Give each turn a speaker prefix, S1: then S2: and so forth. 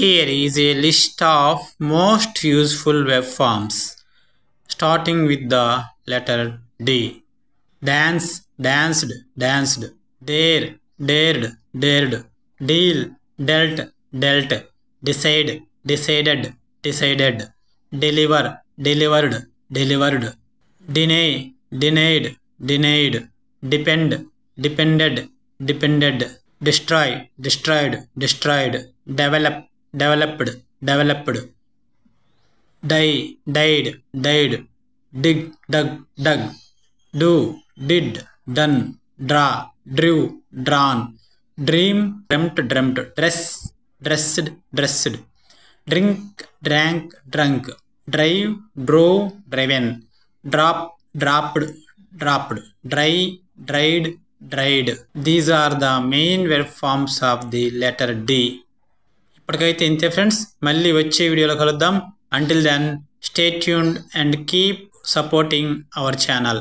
S1: Here is a list of most useful verb forms, starting with the letter D. Dance, danced, danced. Dare, dared, dared. Deal, dealt, dealt. Decide, decided, decided. Deliver, delivered, delivered. Deny, denied, denied. Depend, depended, depended. Destroy, destroyed, destroyed. Develop, developed, developed. Die, died, died. Dig, dug, dug. Do, did, done. Draw, drew, drawn. Dream, dreamt, dreamt. Dress, dressed, dressed. Drink, drank, drunk. Drive, drove, driven. Drop, dropped, dropped. Dry, dried, dried. These are the main verb forms of the letter D. ఇప్పటికైతే ఇంతే friends, మళ్ళీ వచ్చే వీడియోలో కలుద్దాం. Until then, stay tuned and keep supporting our channel.